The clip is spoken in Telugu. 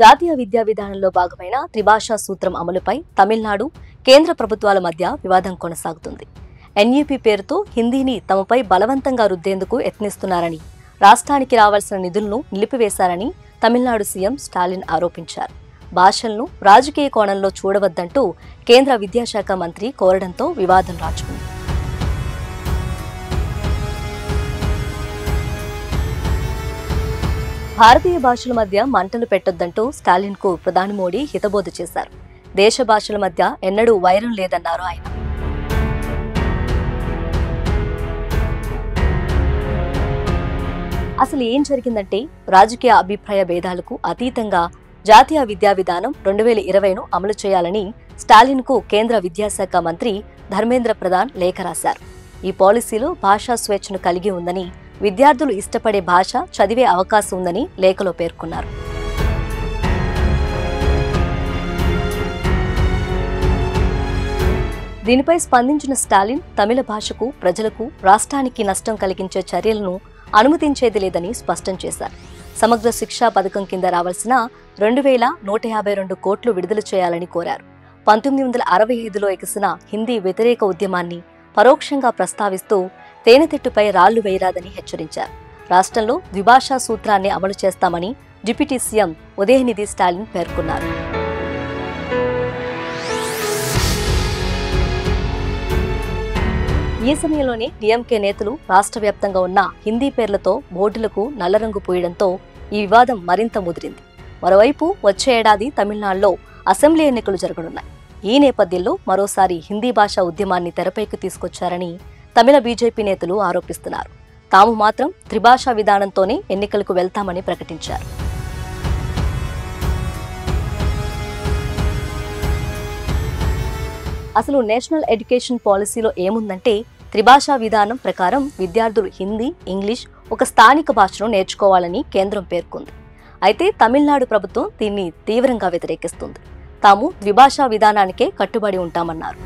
జాతీయ విద్యా విధానంలో భాగమైన త్రిభాషా సూత్రం అమలుపై తమిళనాడు, కేంద్ర ప్రభుత్వాల మధ్య వివాదం కొనసాగుతుంది. ఎన్ఈపీ పేరుతో హిందీని తమపై బలవంతంగా రుద్దేందుకు యత్నిస్తున్నారని, రాష్ట్రానికి రావాల్సిన నిధులను నిలిపివేశారని తమిళనాడు సీఎం స్టాలిన్ ఆరోపించారు. భాషలను రాజకీయ కోణంలో చూడవద్దంటూ కేంద్ర విద్యాశాఖ మంత్రి కోరడంతో వివాదం రాజుకుంది. భారతీయ భాషల మధ్య మంటలు పెట్టొద్దంటూ స్టాలిన్కు ప్రధాని మోడీ హితబోధ చేశారు. దేశ భాషల మధ్య ఎన్నడూ వైరం లేదన్నారు ఆయన. అసలు ఏం జరిగిందంటే, రాజకీయ అభిప్రాయ భేదాలకు అతీతంగా జాతీయ విద్యా విధానం 2020ను అమలు చేయాలని స్టాలిన్కు కేంద్ర విద్యాశాఖ మంత్రి ధర్మేంద్ర ప్రధాన్ లేఖ రాశారు. ఈ పాలసీలో భాషా స్వేచ్ఛను కలిగి ఉందని, విద్యార్థులు ఇష్టపడే భాష చదివే అవకాశం ఉందని లేఖలో పేర్కొన్నారు. దీనిపై స్పందించిన స్టాలిన్ తమిళ భాషకు, ప్రజలకు, రాష్ట్రానికి నష్టం కలిగించే చర్యలను అనుమతించేది లేదని స్పష్టం చేశారు. సమగ్ర శిక్షా పథకం కింద రావాల్సిన 2152 కోట్లు విడుదల చేయాలని కోరారు. 1965లో ఎగిసిన హిందీ వ్యతిరేక ఉద్యమాన్ని పరోక్షంగా ప్రస్తావిస్తూ తేనెతిట్టుపై రాళ్లు వేయరాదని హెచ్చరించారు. రాష్ట్రంలో ద్విభాషా సూత్రాన్ని అమలు చేస్తామని డిప్యూటీ సీఎం ఉదయనిధి స్టాలిన్ పేర్కొన్నారు. ఈ సమయంలోనే డీఎంకే నేతలు రాష్ట్ర వ్యాప్తంగా ఉన్న హిందీ పేర్లతో బోర్డులకు నల్లరంగు పూయడంతో ఈ వివాదం మరింత ముదిరింది. మరోవైపు వచ్చే ఏడాది తమిళనాడులో అసెంబ్లీ ఎన్నికలు జరగనున్నాయి. ఈ నేపథ్యంలో మరోసారి హిందీ భాషా ఉద్యమాన్ని తెరపైకి తీసుకొచ్చారని తమిళ బీజేపీ నేతలు ఆరోపిస్తున్నారు. తాము మాత్రం త్రిభాషా విధానంతోనే ఎన్నికలకు వెళ్తామని ప్రకటించారు. అసలు నేషనల్ ఎడ్యుకేషన్ పాలసీలో ఏముందంటే, త్రిభాషా విధానం ప్రకారం విద్యార్థులు హిందీ, ఇంగ్లీష్, ఒక స్థానిక భాషను నేర్చుకోవాలని కేంద్రం పేర్కొంది. అయితే తమిళనాడు ప్రభుత్వం దీన్ని తీవ్రంగా వ్యతిరేకిస్తుంది. తాము ద్విభాషా విధానానికే కట్టుబడి ఉంటామన్నారు.